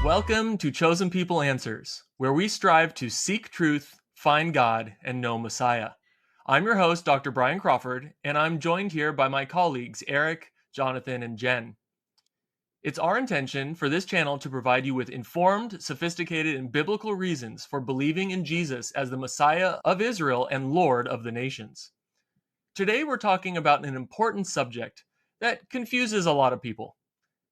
Welcome to Chosen People Answers, where we strive to seek truth, find God, and know Messiah. I'm your host, Dr. Brian Crawford, and I'm joined here by my colleagues, Eric, Jonathan, and Jen. It's our intention for this channel to provide you with informed, sophisticated, and biblical reasons for believing in Jesus as the Messiah of Israel and Lord of the nations. Today, we're talking about an important subject that confuses a lot of people.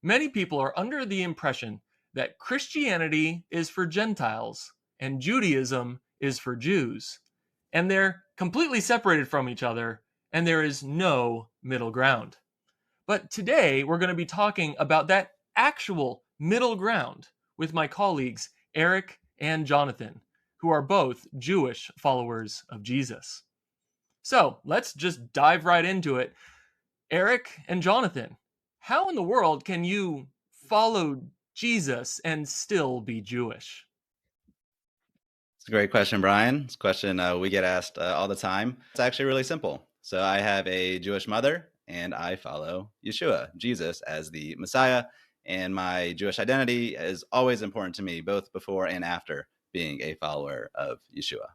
Many people are under the impression that Christianity is for Gentiles and Judaism is for Jews, and they're completely separated from each other, and there is no middle ground. But today, we're going to be talking about that actual middle ground with my colleagues, Eric and Jonathan, who are both Jewish followers of Jesus. So let's just dive right into it. Eric and Jonathan, how in the world can you follow Jesus and still be Jewish? It's a great question, Brian. It's a question we get asked all the time. It's actually really simple. So I have a Jewish mother and I follow Yeshua, Jesus, as the Messiah. And my Jewish identity is always important to me, both before and after being a follower of Yeshua.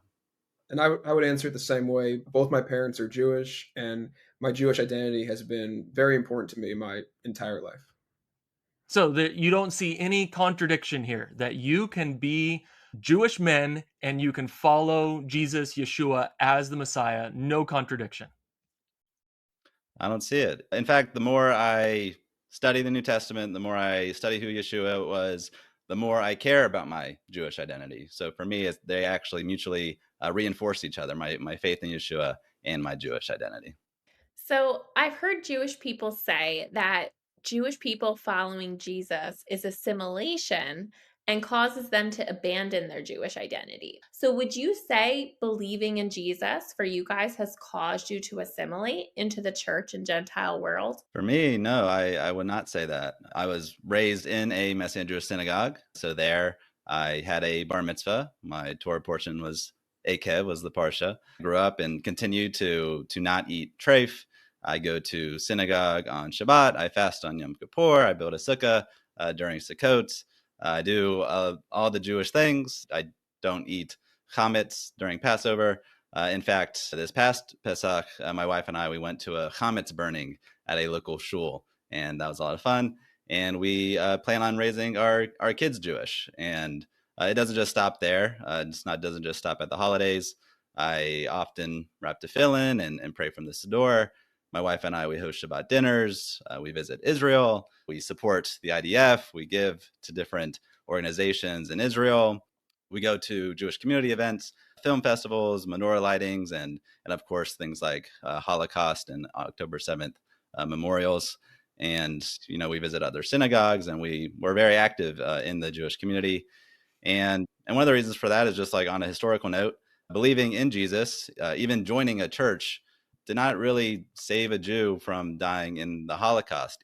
And I would answer it the same way. Both my parents are Jewish, and my Jewish identity has been very important to me my entire life. So that you don't see any contradiction here, that you can be Jewish men and you can follow Jesus, Yeshua, as the Messiah. No contradiction. I don't see it. In fact, the more I study the New Testament, the more I study who Yeshua was, the more I care about my Jewish identity. So for me, they actually mutually reinforce each other, my faith in Yeshua and my Jewish identity. So I've heard Jewish people say that Jewish people following Jesus is assimilation and causes them to abandon their Jewish identity. So would you say believing in Jesus for you guys has caused you to assimilate into the church and Gentile world? For me, no, I would not say that. I was raised in a Messianic Jewish synagogue. So there I had a bar mitzvah. My Torah portion was Akev, was the Parsha. I grew up and continued to not eat treif. I go to synagogue on Shabbat. I fast on Yom Kippur. I build a sukkah during Sukkot. I do all the Jewish things. I don't eat chametz during Passover. In fact, this past Pesach, my wife and I, we went to a chametz burning at a local shul, and that was a lot of fun. And we plan on raising our kids Jewish, and it doesn't just stop there. Doesn't just stop at the holidays. I often wrap tefillin and pray from the Siddur. My wife and I, we host Shabbat dinners. We visit Israel. We support the IDF. We give to different organizations in Israel. We go to Jewish community events, film festivals, menorah lightings, and of course things like Holocaust and October 7th memorials. And we visit other synagogues, and we're very active in the Jewish community. And one of the reasons for that is just like on a historical note, believing in Jesus, even joining a church, did not really save a Jew from dying in the Holocaust.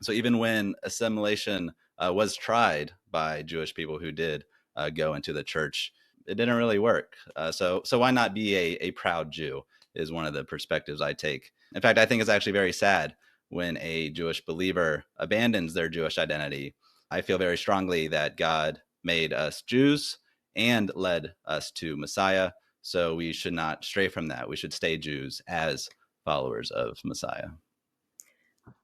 So even when assimilation was tried by Jewish people who did go into the church, it didn't really work. So why not be a proud Jew is one of the perspectives I take. In fact, I think it's actually very sad when a Jewish believer abandons their Jewish identity. I feel very strongly that God made us Jews and led us to Messiah. So we should not stray from that. We should stay Jews as followers of Messiah.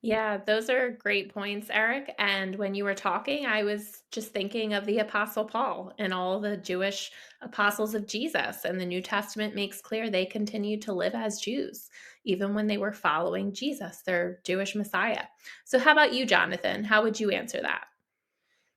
Yeah, those are great points, Eric. And when you were talking, I was just thinking of the Apostle Paul and all the Jewish apostles of Jesus. And the New Testament makes clear they continued to live as Jews, even when they were following Jesus, their Jewish Messiah. So, how about you, Jonathan? How would you answer that?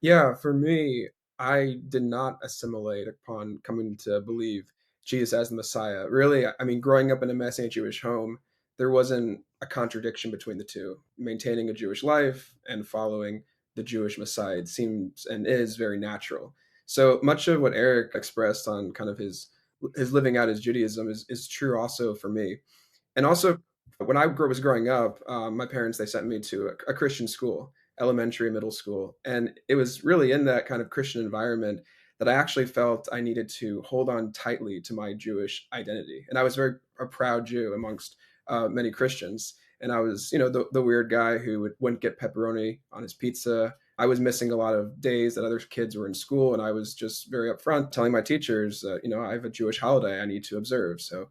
Yeah, for me, I did not assimilate upon coming to believe Jesus as the Messiah. Really, I mean, growing up in a Messianic Jewish home, there wasn't a contradiction between the two. Maintaining a Jewish life and following the Jewish Messiah, it seems and is very natural. So much of what Eric expressed on kind of his living out his Judaism is true also for me. And also, when I was growing up, my parents, they sent me to a Christian school, elementary, middle school. And it was really in that kind of Christian environment that I actually felt I needed to hold on tightly to my Jewish identity. And I was very a proud Jew amongst many Christians. And I was, the weird guy who wouldn't get pepperoni on his pizza. I was missing a lot of days that other kids were in school, and I was just very upfront telling my teachers, I have a Jewish holiday I need to observe. So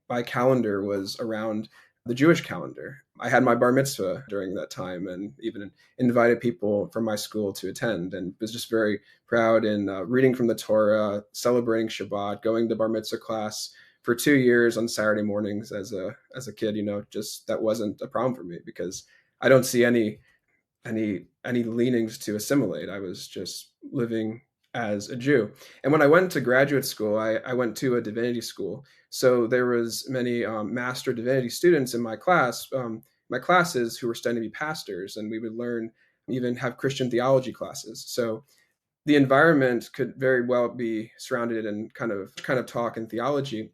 my calendar was around the Jewish calendar. I had my bar mitzvah during that time and even invited people from my school to attend, and was just very proud in reading from the Torah, celebrating Shabbat, going to bar mitzvah class for 2 years on Saturday mornings as a kid. Just that wasn't a problem for me because I don't see any leanings to assimilate. I was just living as a Jew. And when I went to graduate school, I went to a divinity school. So there was many master divinity students in my classes who were studying to be pastors, and we would learn, even have Christian theology classes. So the environment could very well be surrounded in kind of talk and theology.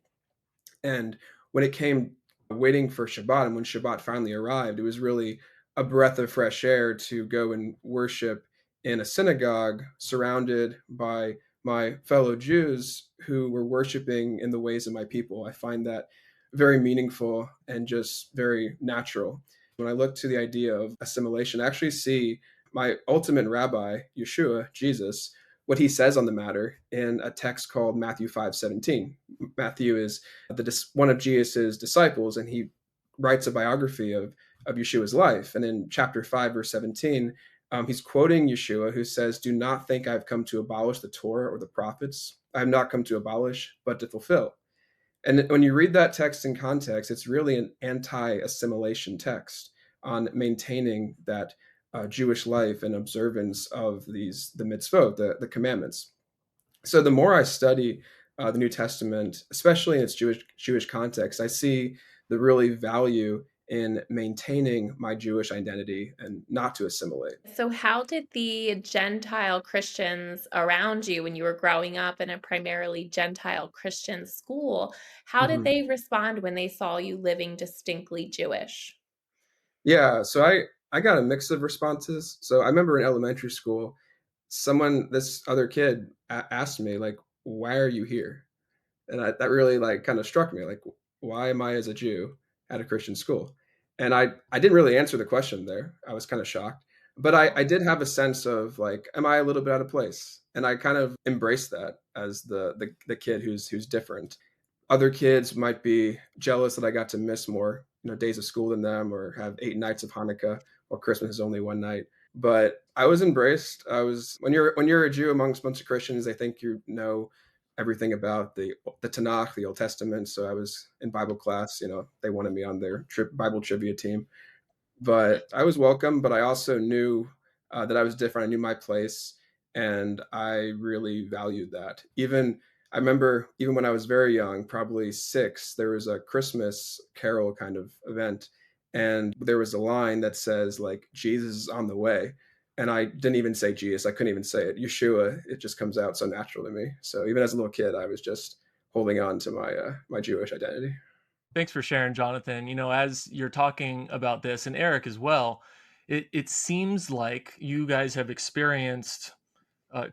And when it came waiting for Shabbat, and when Shabbat finally arrived, it was really a breath of fresh air to go and worship in a synagogue surrounded by my fellow Jews who were worshiping in the ways of my people. I find that very meaningful and just very natural. When I look to the idea of assimilation, I actually see my ultimate rabbi, Yeshua, Jesus, what he says on the matter in a text called Matthew 5:17. Matthew is one of Jesus's disciples, and he writes a biography of Yeshua's life. And in chapter 5, verse 17, he's quoting Yeshua, who says, "Do not think I've come to abolish the Torah or the prophets. I have not come to abolish, but to fulfill." And when you read that text in context, it's really an anti-assimilation text on maintaining that Jewish life and observance of the mitzvot, the commandments. So the more I study the New Testament, especially in its Jewish context, I see the really value in maintaining my Jewish identity and not to assimilate. So, how did the Gentile Christians around you when you were growing up in a primarily Gentile Christian school, how did Mhm. they respond when they saw you living distinctly Jewish? Yeah, so I got a mix of responses. So I remember in elementary school, this other kid asked me like, "Why are you here?" And that really like kind of struck me, like, why am I as a Jew at a Christian school? And I didn't really answer the question there. I was kind of shocked, but I did have a sense of like, am I a little bit out of place? And I kind of embraced that as the kid who's different. Other kids might be jealous that I got to miss more, days of school than them, or have 8 nights of Hanukkah, or Christmas is only one night. But I was embraced. I was when you're a Jew amongst a bunch of Christians, they think you know everything about the Tanakh, the Old Testament. So I was in Bible class. They wanted me on their Bible trivia team, but I was welcome. But I also knew that I was different. I knew my place, and I really valued that. I remember even when I was very young, probably 6, there was a Christmas carol kind of event, and there was a line that says like Jesus is on the way. And I didn't even say Jesus. I couldn't even say it. Yeshua. It just comes out so natural to me. So even as a little kid, I was just holding on to my Jewish identity. Thanks for sharing, Jonathan. As you're talking about this, and Eric as well, it seems like you guys have experienced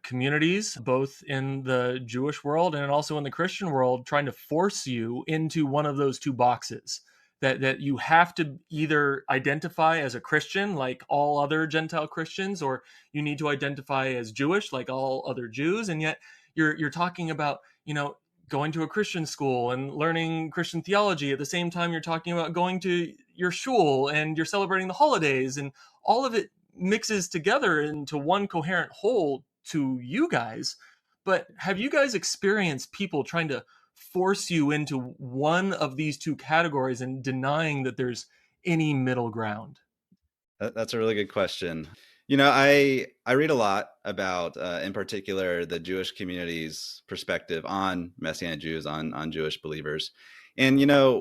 communities, both in the Jewish world and also in the Christian world, trying to force you into one of those two boxes. That you have to either identify as a Christian, like all other Gentile Christians, or you need to identify as Jewish, like all other Jews. And yet, you're talking about going to a Christian school and learning Christian theology at the same time you're talking about going to your shul and you're celebrating the holidays, and all of it mixes together into one coherent whole to you guys. But have you guys experienced people trying to force you into one of these two categories and denying that there's any middle ground? That's a really good question. I read a lot about, in particular, the Jewish community's perspective on Messianic Jews, on Jewish believers. And,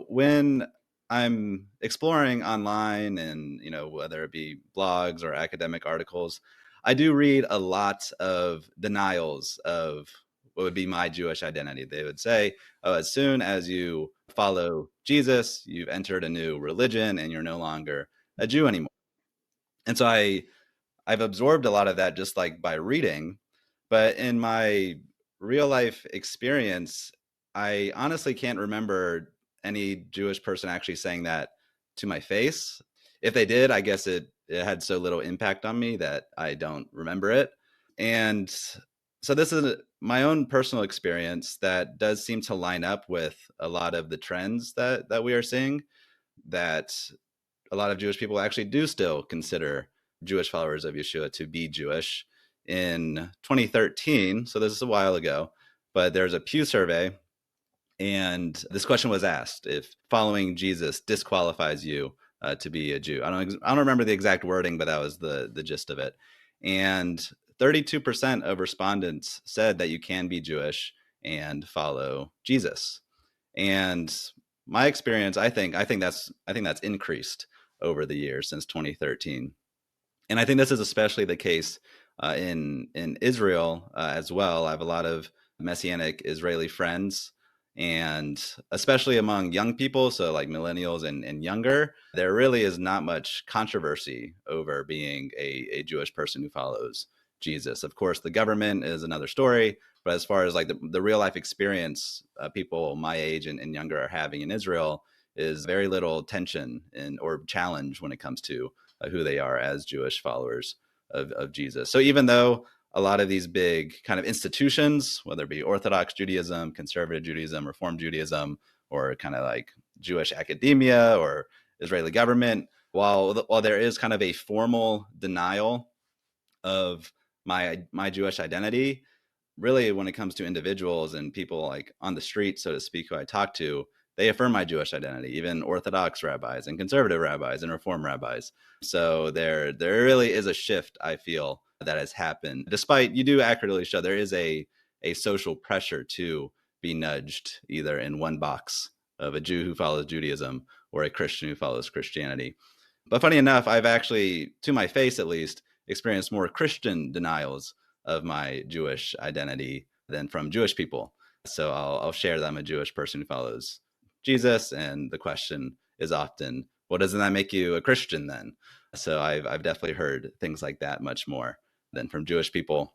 when I'm exploring online and, whether it be blogs or academic articles, I do read a lot of denials of what would be my Jewish identity. They would say, oh, as soon as you follow Jesus, you've entered a new religion and you're no longer a Jew anymore. And so I've absorbed a lot of that just like by reading, but in my real life experience, I honestly can't remember any Jewish person actually saying that to my face. If they did, I guess it it had so little impact on me that I don't remember it. And so this is my own personal experience that does seem to line up with a lot of the trends that we are seeing, that a lot of Jewish people actually do still consider Jewish followers of Yeshua to be Jewish. In 2013, so this is a while ago, but there's a Pew survey, and this question was asked: if following Jesus disqualifies you to be a Jew. I don't remember the exact wording, but that was the gist of it. And 32% of respondents said that you can be Jewish and follow Jesus. And my experience, I think that's increased over the years since 2013. And I think this is especially the case in Israel as well. I have a lot of Messianic Israeli friends, and especially among young people, so like millennials and younger, there really is not much controversy over being a Jewish person who follows Jesus. Of course, the government is another story, but as far as like the real life experience people my age and younger are having in Israel, is very little tension or challenge when it comes to who they are as Jewish followers of Jesus. So even though a lot of these big kind of institutions, whether it be Orthodox Judaism, conservative Judaism, Reform Judaism, or kind of like Jewish academia or Israeli government, while there is kind of a formal denial of my Jewish identity, really when it comes to individuals and people like on the street, so to speak, who I talk to, they affirm my Jewish identity, even Orthodox rabbis and conservative rabbis and Reform rabbis. So there really is a shift, I feel, that has happened, despite you do accurately show there is a social pressure to be nudged either in one box of a Jew who follows Judaism or a Christian who follows Christianity. But funny enough, I've actually, to my face at least, experienced more Christian denials of my Jewish identity than from Jewish people. So I'll share that I'm a Jewish person who follows Jesus, and the question is often, well, doesn't that make you a Christian then? So I've definitely heard things like that much more than from Jewish people.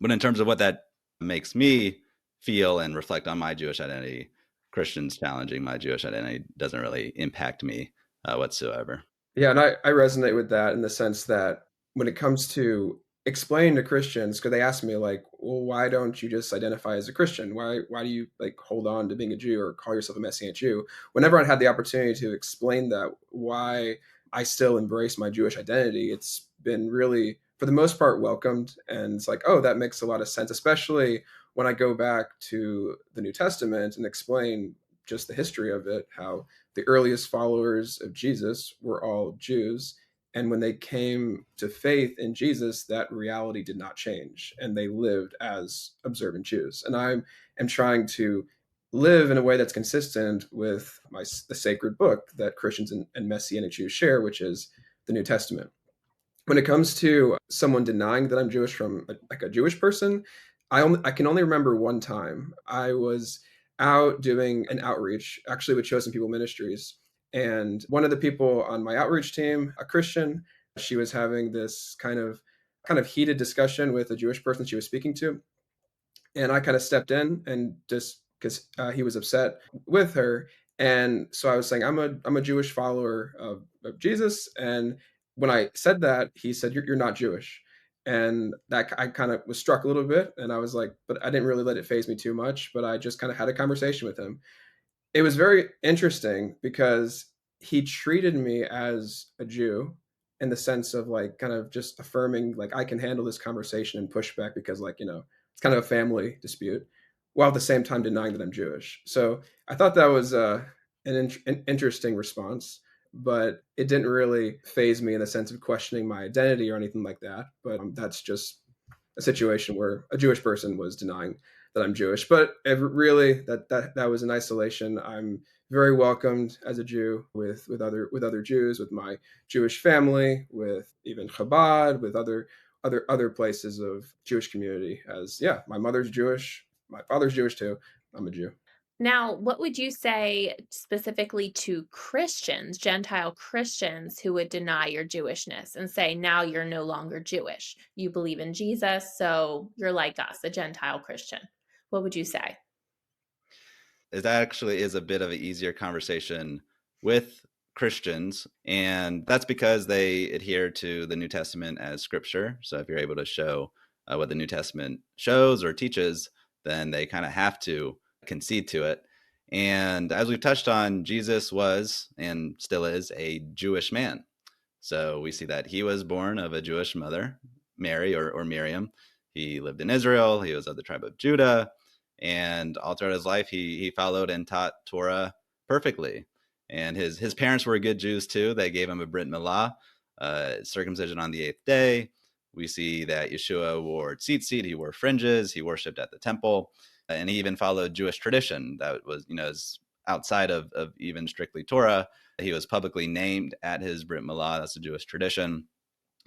But in terms of what that makes me feel and reflect on my Jewish identity, Christians challenging my Jewish identity doesn't really impact me whatsoever. Yeah, and I resonate with that in the sense that when it comes to explaining to Christians, because they ask me like, well, why don't you just identify as a Christian? Why do you like hold on to being a Jew or call yourself a Messianic Jew? Whenever I had the opportunity to explain that, why I still embrace my Jewish identity, it's been really, for the most part, welcomed. And it's like, oh, that makes a lot of sense, especially when I go back to the New Testament and explain just the history of it, how the earliest followers of Jesus were all Jews. And when they came to faith in Jesus, that reality did not change. And they lived as observant Jews. And I am trying to live in a way that's consistent with the sacred book that Christians and Messianic Jews share, which is the New Testament. When it comes to someone denying that I'm Jewish from like a Jewish person, I can only remember one time. I was out doing an outreach, actually with Chosen People Ministries, and one of the people on my outreach team, a Christian, she was having this kind of heated discussion with a Jewish person she was speaking to, and I kind of stepped in and just because he was upset with her, and so I was saying I'm a Jewish follower of Jesus, and when I said that, he said you're not Jewish, and that I kind of was struck a little bit, and I was like, but I didn't really let it phase me too much, but I just kind of had a conversation with him. It was very interesting because he treated me as a Jew in the sense of like kind of just affirming like I can handle this conversation and push back because like it's kind of a family dispute, while at the same time denying that I'm Jewish. So I thought that was an interesting response, but it didn't really phase me in the sense of questioning my identity or anything like that. But that's just a situation where a Jewish person was denying that I'm Jewish. But really, that was in isolation. I'm very welcomed as a Jew with other Jews, with my Jewish family, with even Chabad, with other places of Jewish community. As yeah, my mother's Jewish, my father's Jewish too. I'm a Jew. Now, what would you say specifically to Christians, Gentile Christians, who would deny your Jewishness and say, now you're no longer Jewish? You believe in Jesus, so you're like us, a Gentile Christian. What would you say? It actually is a bit of an easier conversation with Christians. And that's because they adhere to the New Testament as scripture. So if you're able to show what the New Testament shows or teaches, then they kind of have to concede to it. And as we've touched on, Jesus was and still is a Jewish man. So we see that he was born of a Jewish mother, Mary or Miriam. He lived in Israel. He was of the tribe of Judah. And all throughout his life, he followed and taught Torah perfectly. And his parents were good Jews too. They gave him a Brit Milah, circumcision on the 8th day. We see that Yeshua wore tzitzit. He wore fringes. He worshipped at the temple. And he even followed Jewish tradition that was, is outside of even strictly Torah. He was publicly named at his Brit Milah. That's a Jewish tradition.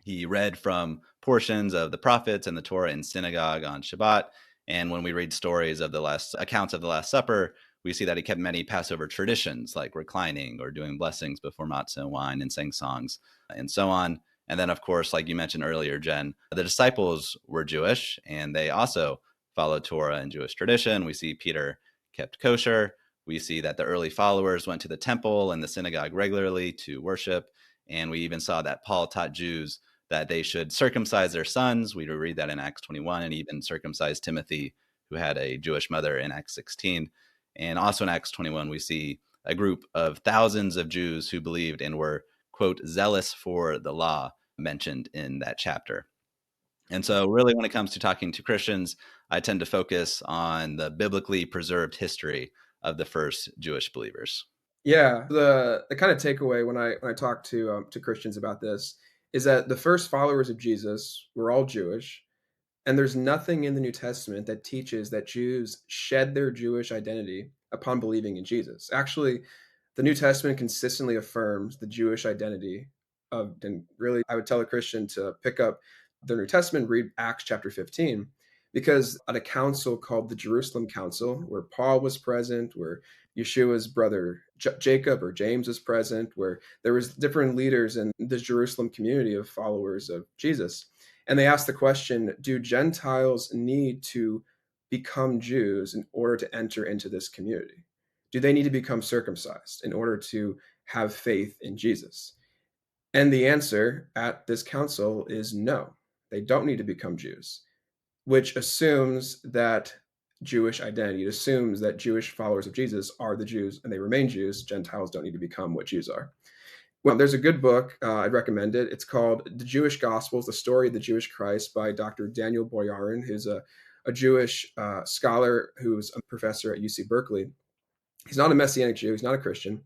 He read from portions of the prophets and the Torah in synagogue on Shabbat. And when we read stories of the last accounts of the Last Supper, we see that he kept many Passover traditions, like reclining or doing blessings before matzah and wine and sang songs and so on. And then, of course, like you mentioned earlier, Jen, the disciples were Jewish and they also followed Torah and Jewish tradition. We see Peter kept kosher. We see that the early followers went to the temple and the synagogue regularly to worship. And we even saw that Paul taught Jews that they should circumcise their sons. We read that in Acts 21, and even circumcise Timothy, who had a Jewish mother, in Acts 16. And also in Acts 21, we see a group of thousands of Jews who believed and were, quote, zealous for the law, mentioned in that chapter. And so really when it comes to talking to Christians, I tend to focus on the biblically preserved history of the first Jewish believers. Yeah, the kind of takeaway when I talk to Christians about this is that the first followers of Jesus were all Jewish, and there's nothing in the New Testament that teaches that Jews shed their Jewish identity upon believing in Jesus. Actually, the New Testament consistently affirms the Jewish identity of, and really, I would tell a Christian to pick up the New Testament, read Acts chapter 15, because at a council called the Jerusalem Council, where Paul was present, where Yeshua's brother Jacob or James was present, where there was different leaders in the Jerusalem community of followers of Jesus. And they asked the question, do Gentiles need to become Jews in order to enter into this community? Do they need to become circumcised in order to have faith in Jesus? And the answer at this council is no, they don't need to become Jews, which assumes that Jewish identity. It assumes that Jewish followers of Jesus are the Jews and they remain Jews. Gentiles don't need to become what Jews are. Well, there's a good book. I'd recommend it. It's called The Jewish Gospels, The Story of the Jewish Christ by Dr. Daniel Boyarin, who's a Jewish scholar who's a professor at UC Berkeley. He's not a Messianic Jew. He's not a Christian.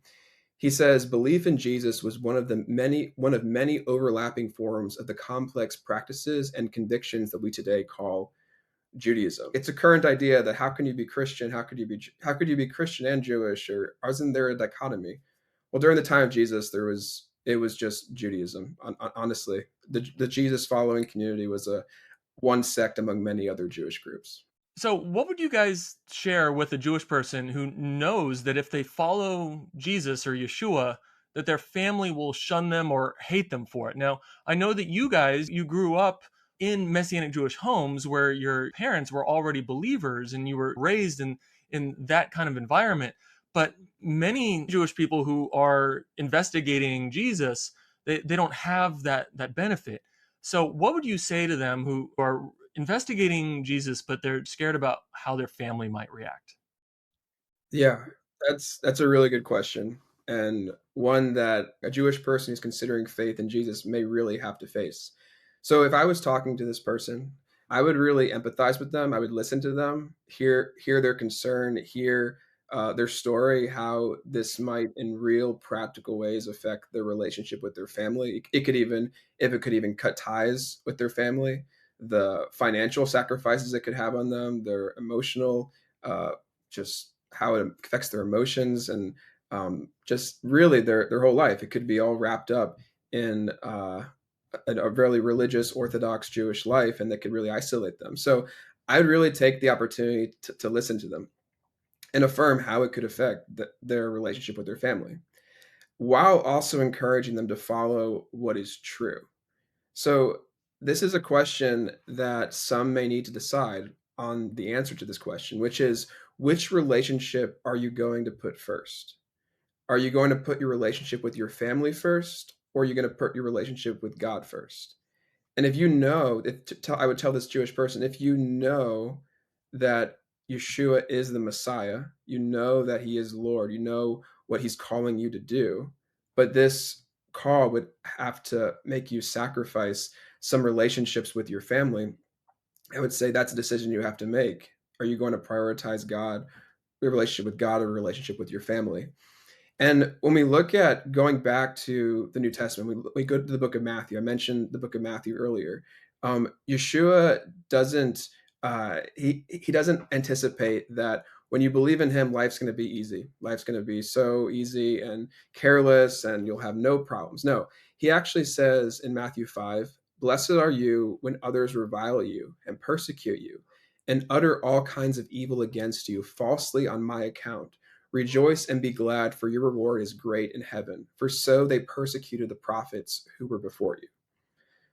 He says belief in Jesus was one of many overlapping forms of the complex practices and convictions that we today call Judaism. It's a current idea that how can you be Christian? How could you be Christian and Jewish? Or isn't there a dichotomy? Well, during the time of Jesus, it was just Judaism. Honestly, the Jesus following community was a one sect among many other Jewish groups. So, what would you guys share with a Jewish person who knows that if they follow Jesus or Yeshua, that their family will shun them or hate them for it? Now, I know that you grew up in Messianic Jewish homes where your parents were already believers and you were raised in that kind of environment. But many Jewish people who are investigating Jesus, they don't have that benefit. So, what would you say to them who are investigating Jesus, but they're scared about how their family might react? Yeah, that's a really good question, and one that a Jewish person who's considering faith in Jesus may really have to face. So if I was talking to this person, I would really empathize with them. I would listen to them, hear their concern, hear their story, how this might, in real practical ways, affect their relationship with their family. It could even, if it could even cut ties with their family, the financial sacrifices it could have on them, their emotional, just how it affects their emotions, and just really their whole life. It could be all wrapped up in a really religious Orthodox Jewish life, and that could really isolate them. So I'd really take the opportunity to listen to them and affirm how it could affect their relationship with their family, while also encouraging them to follow what is true. So this is a question that some may need to decide on the answer to this question, which is, which relationship are you going to put first? Are you going to put your relationship with your family first, or are you going to put your relationship with God first? And if you know, I would tell this Jewish person, if you know that Yeshua is the Messiah, you know that he is Lord, you know what he's calling you to do, but this call would have to make you sacrifice some relationships with your family. I would say that's a decision you have to make. Are you going to prioritize God, your relationship with God, or a relationship with your family? And when we look at going back to the New Testament, we go to the book of Matthew. I mentioned the book of Matthew earlier. Yeshua doesn't he doesn't anticipate that when you believe in him, life's going to be easy. Life's going to be so easy and careless, and you'll have no problems. No, he actually says in Matthew 5, "Blessed are you when others revile you and persecute you, and utter all kinds of evil against you falsely on my account. Rejoice and be glad, for your reward is great in heaven, for so they persecuted the prophets who were before you."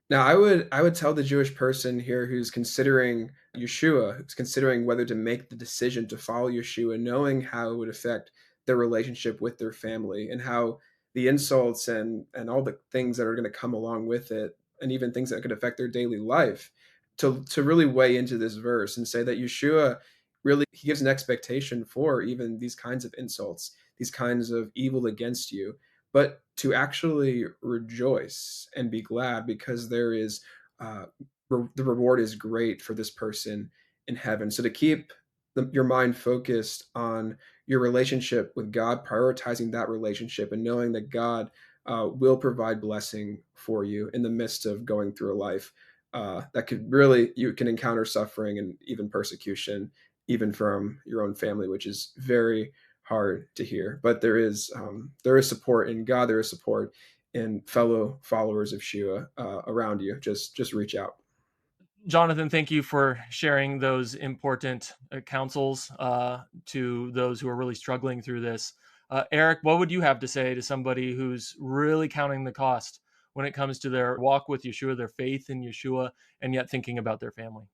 Now, I would tell the Jewish person here who's considering Yeshua, who's considering whether to make the decision to follow Yeshua, knowing how it would affect their relationship with their family and how the insults and all the things that are going to come along with it, and even things that could affect their daily life, to really weigh into this verse and say that Yeshua really he gives an expectation for even these kinds of insults, these kinds of evil against you, but to actually rejoice and be glad because there is uh, the reward is great for this person in heaven. So to keep your mind focused on your relationship with God, prioritizing that relationship, and knowing that God will provide blessing for you in the midst of going through a life that could really you can encounter suffering and even persecution, even from your own family, which is very hard to hear. But there is support in God. There is support in fellow followers of Shua around you. Just reach out. Jonathan, thank you for sharing those important counsels to those who are really struggling through this. Eric, what would you have to say to somebody who's really counting the cost when it comes to their walk with Yeshua, their faith in Yeshua, and yet thinking about their family?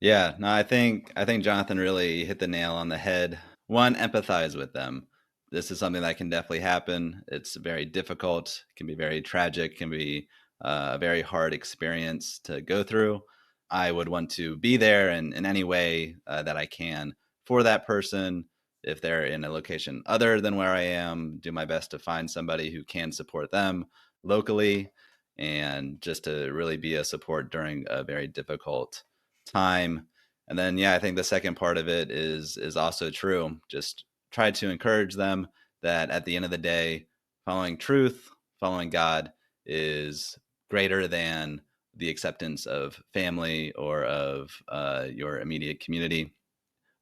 Yeah, no, I think Jonathan really hit the nail on the head. One, empathize with them. This is something that can definitely happen. It's very difficult, can be very tragic, can be a very hard experience to go through. I would want to be there in any way that I can for that person. If they're in a location other than where I am, do my best to find somebody who can support them locally and just to really be a support during a very difficult time. And then, yeah, I think the second part of it is also true. Just try to encourage them that at the end of the day, following truth, following God is greater than the acceptance of family or of your immediate community.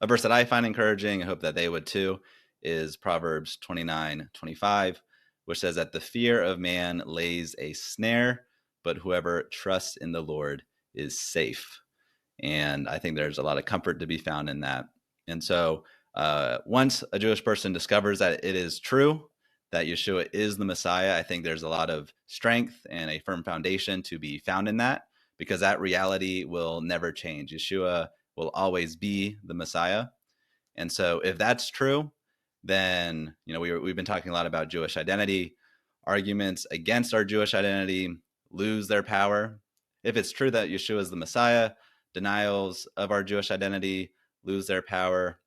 A verse that I find encouraging, I hope that they would too, is Proverbs 29:25, which says that the fear of man lays a snare, but whoever trusts in the Lord is safe. And I think there's a lot of comfort to be found in that. And so once a Jewish person discovers that it is true, that Yeshua is the Messiah, I think there's a lot of strength and a firm foundation to be found in that, because that reality will never change. Yeshua will always be the Messiah. And so if that's true, then, we've been talking a lot about Jewish identity. Arguments against our Jewish identity lose their power. If it's true that Yeshua is the Messiah, denials of our Jewish identity lose their power.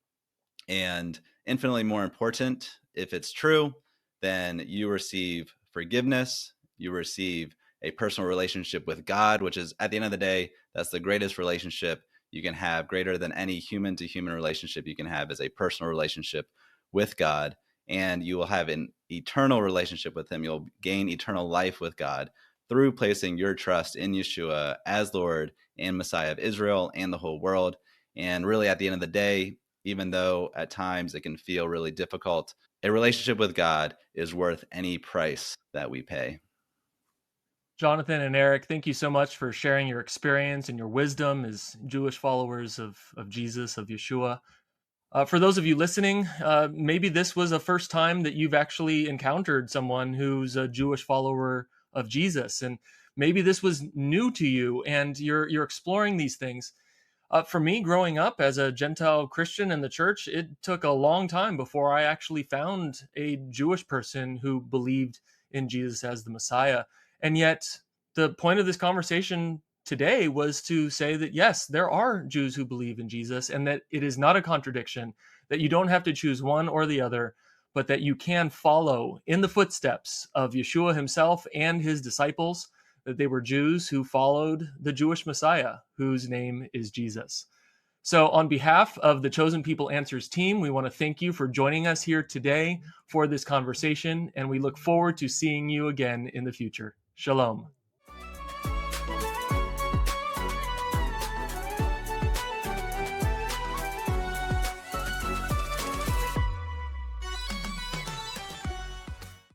And infinitely more important, if it's true, then you receive forgiveness, you receive a personal relationship with God, which is, at the end of the day, that's the greatest relationship you can have. Greater than any human to human relationship you can have is a personal relationship with God. And you will have an eternal relationship with him. You'll gain eternal life with God through placing your trust in Yeshua as Lord and Messiah of Israel and the whole world. And really, at the end of the day, even though at times it can feel really difficult, a relationship with God is worth any price that we pay. Jonathan and Eric, thank you so much for sharing your experience and your wisdom as Jewish followers of Jesus, of Yeshua. For those of you listening, maybe this was a first time that you've actually encountered someone who's a Jewish follower of Jesus, and maybe this was new to you, and you're exploring these things. For me, growing up as a Gentile Christian in the church, it took a long time before I actually found a Jewish person who believed in Jesus as the Messiah. And yet, the point of this conversation today was to say that, yes, there are Jews who believe in Jesus, and that it is not a contradiction, that you don't have to choose one or the other, but that you can follow in the footsteps of Yeshua himself and his disciples, that they were Jews who followed the Jewish Messiah, whose name is Jesus. So on behalf of the Chosen People Answers team, we want to thank you for joining us here today for this conversation, and we look forward to seeing you again in the future. Shalom.